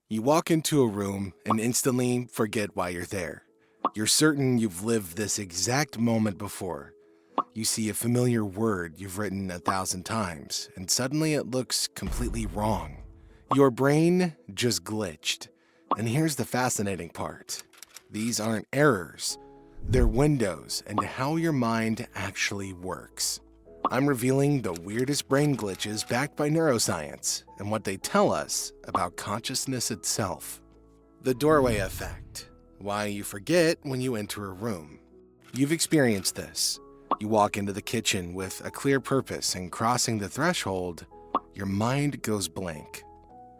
You walk into a room and instantly forget why you're there. You're certain you've lived this exact moment before. You see a familiar word you've written 1,000 times, and suddenly it looks completely wrong. Your brain just glitched. And here's the fascinating part. These aren't errors. They're windows into how your mind actually works. I'm revealing the weirdest brain glitches backed by neuroscience and what they tell us about consciousness itself. The doorway effect. Why you forget when you enter a room. You've experienced this. You walk into the kitchen with a clear purpose, and crossing the threshold, your mind goes blank.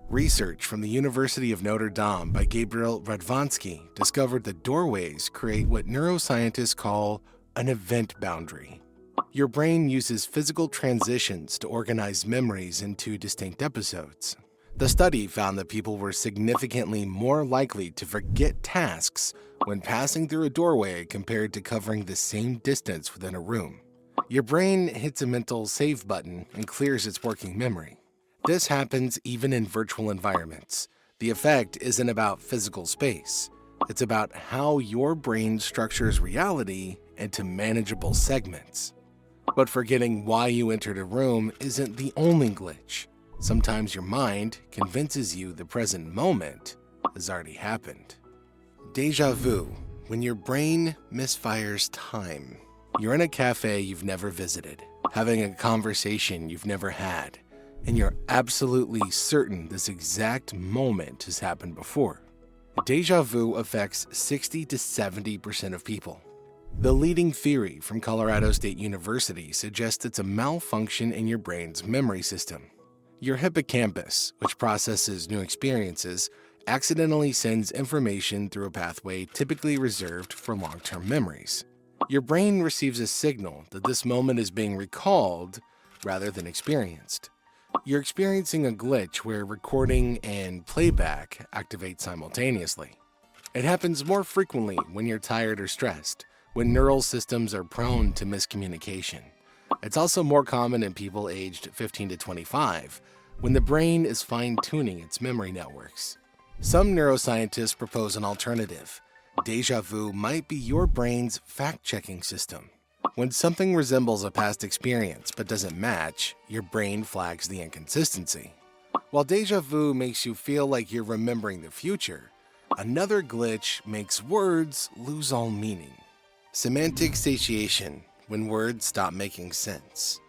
Research from the University of Notre Dame by Gabriel Radvansky discovered that doorways create what neuroscientists call an event boundary. Your brain uses physical transitions to organize memories into distinct episodes. The study found that people were significantly more likely to forget tasks when passing through a doorway compared to covering the same distance within a room. Your brain hits a mental save button and clears its working memory. This happens even in virtual environments. The effect isn't about physical space. It's about how your brain structures reality into manageable segments. But forgetting why you entered a room isn't the only glitch. Sometimes your mind convinces you the present moment has already happened. Déjà vu, when your brain misfires time. You're in a cafe you've never visited, having a conversation you've never had, and you're absolutely certain this exact moment has happened before. Déjà vu affects 60 to 70% of people. The leading theory from Colorado State University suggests it's a malfunction in your brain's memory system. Your hippocampus, which processes new experiences, accidentally sends information through a pathway typically reserved for long-term memories. Your brain receives a signal that this moment is being recalled rather than experienced. You're experiencing a glitch where recording and playback activate simultaneously. It happens more frequently when you're tired or stressed, when neural systems are prone to miscommunication. It's also more common in people aged 15 to 25, when the brain is fine-tuning its memory networks. Some neuroscientists propose an alternative. Déjà vu might be your brain's fact-checking system. When something resembles a past experience but doesn't match, your brain flags the inconsistency. While déjà vu makes you feel like you're remembering the future, another glitch makes words lose all meaning. Semantic satiation, when words stop making sense.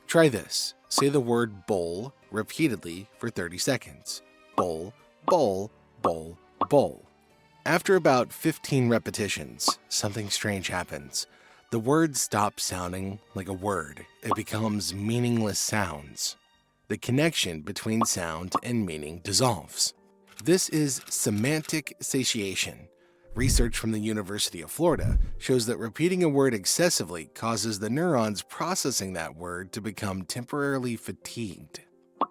Try this. Say the word bowl repeatedly for 30 seconds. Bowl, bowl, bowl, bowl. After about 15 repetitions, something strange happens. The word stops sounding like a word. It becomes meaningless sounds. The connection between sound and meaning dissolves. This is semantic satiation. Research from the University of Florida shows that repeating a word excessively causes the neurons processing that word to become temporarily fatigued.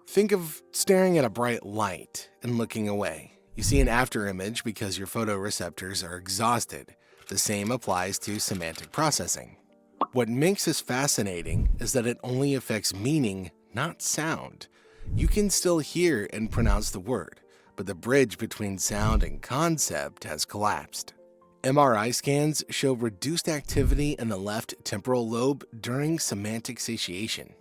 Think of staring at a bright light and looking away. You see an afterimage because your photoreceptors are exhausted. The same applies to semantic processing. What makes this fascinating is that it only affects meaning, not sound. You can still hear and pronounce the word, but the bridge between sound and concept has collapsed. MRI scans show reduced activity in the left temporal lobe during semantic satiation.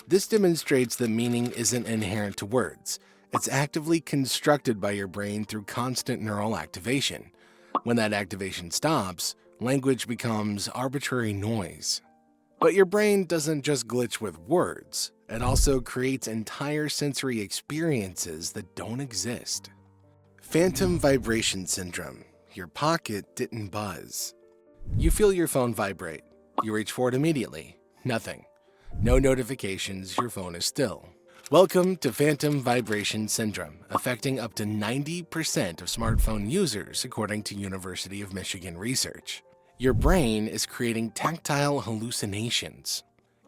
This demonstrates that meaning isn't inherent to words. It's actively constructed by your brain through constant neural activation. When that activation stops, language becomes arbitrary noise. But your brain doesn't just glitch with words. It also creates entire sensory experiences that don't exist. Phantom vibration syndrome. Your pocket didn't buzz. You feel your phone vibrate. You reach for it immediately. Nothing. No notifications, your phone is still. Welcome to phantom vibration syndrome, affecting up to 90% of smartphone users, according to University of Michigan research. Your brain is creating tactile hallucinations.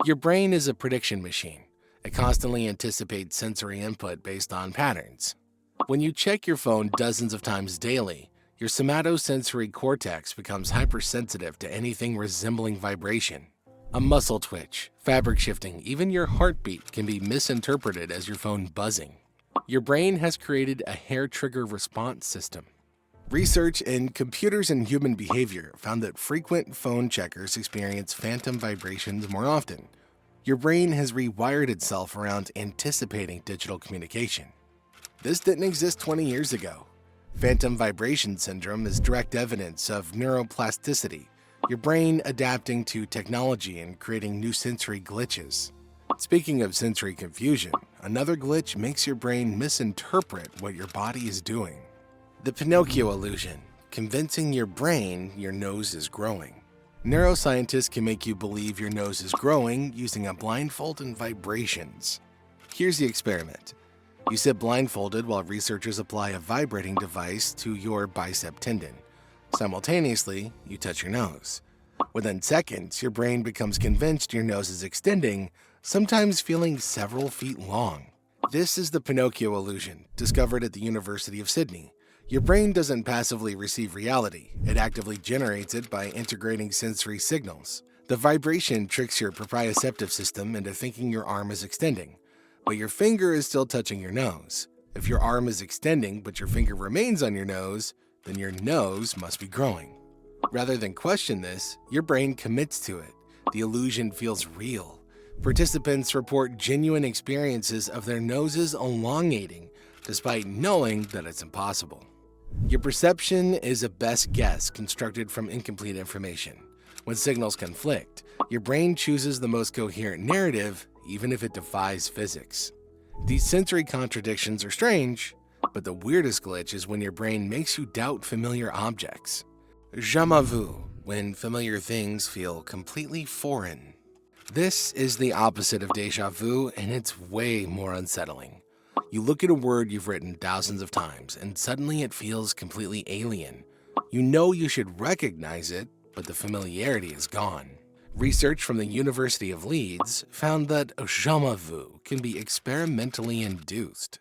Your brain is a prediction machine. It constantly anticipates sensory input based on patterns. When you check your phone dozens of times daily, your somatosensory cortex becomes hypersensitive to anything resembling vibration. A muscle twitch, fabric shifting, even your heartbeat can be misinterpreted as your phone buzzing. Your brain has created a hair trigger response system. Research in computers and human behavior found that frequent phone checkers experience phantom vibrations more often. Your brain has rewired itself around anticipating digital communication. This didn't exist 20 years ago. Phantom vibration syndrome is direct evidence of neuroplasticity, your brain adapting to technology and creating new sensory glitches. Speaking of sensory confusion, another glitch makes your brain misinterpret what your body is doing. The Pinocchio illusion, convincing your brain your nose is growing. Neuroscientists can make you believe your nose is growing using a blindfold and vibrations. Here's the experiment. You sit blindfolded while researchers apply a vibrating device to your bicep tendon. Simultaneously, you touch your nose. Within seconds, your brain becomes convinced your nose is extending, sometimes feeling several feet long. This is the Pinocchio illusion, discovered at the University of Sydney. Your brain doesn't passively receive reality, it actively generates it by integrating sensory signals. The vibration tricks your proprioceptive system into thinking your arm is extending, but your finger is still touching your nose. If your arm is extending but your finger remains on your nose, then your nose must be growing. Rather than question this, your brain commits to it. The illusion feels real. Participants report genuine experiences of their noses elongating, despite knowing that it's impossible. Your perception is a best guess constructed from incomplete information. When signals conflict, your brain chooses the most coherent narrative, even if it defies physics. These sensory contradictions are strange, but the weirdest glitch is when your brain makes you doubt familiar objects. Jamais vu, when familiar things feel completely foreign. This is the opposite of déjà vu, and it's way more unsettling. You look at a word you've written thousands of times, and suddenly it feels completely alien. You know you should recognize it, but the familiarity is gone. Research from the University of Leeds found that jamais vu can be experimentally induced.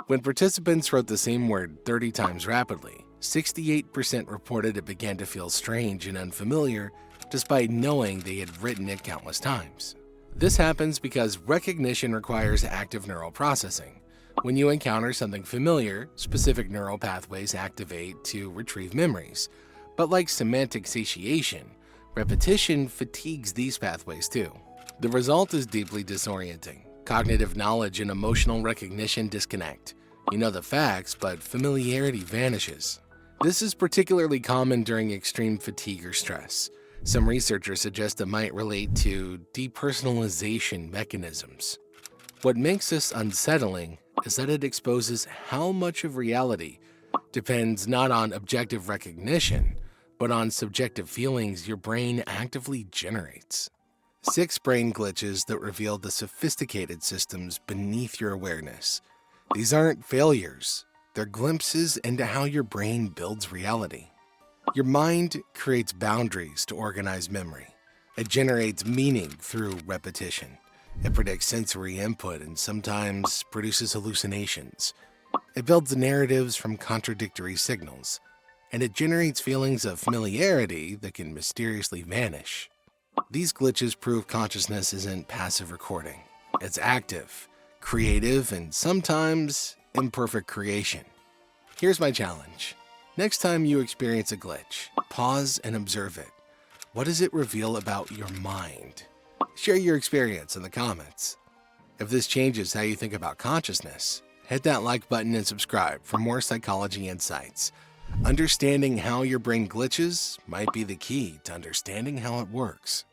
When participants wrote the same word 30 times rapidly, 68% reported it began to feel strange and unfamiliar, despite knowing they had written it countless times. This happens because recognition requires active neural processing. When you encounter something familiar, specific neural pathways activate to retrieve memories. But like semantic satiation, repetition fatigues these pathways too. The result is deeply disorienting. Cognitive knowledge and emotional recognition disconnect. You know the facts, but familiarity vanishes. This is particularly common during extreme fatigue or stress. Some researchers suggest it might relate to depersonalization mechanisms. What makes this unsettling is that it exposes how much of reality depends not on objective recognition, but on subjective feelings your brain actively generates. 6 brain glitches that reveal the sophisticated systems beneath your awareness. These aren't failures, they're glimpses into how your brain builds reality. Your mind creates boundaries to organize memory. It generates meaning through repetition. It predicts sensory input and sometimes produces hallucinations. It builds narratives from contradictory signals, and it generates feelings of familiarity that can mysteriously vanish. These glitches prove consciousness isn't passive recording. It's active, creative, and sometimes imperfect creation. Here's my challenge. Next time you experience a glitch, pause and observe it. What does it reveal about your mind? Share your experience in the comments. If this changes how you think about consciousness, hit that like button and subscribe for more psychology insights. Understanding how your brain glitches might be the key to understanding how it works.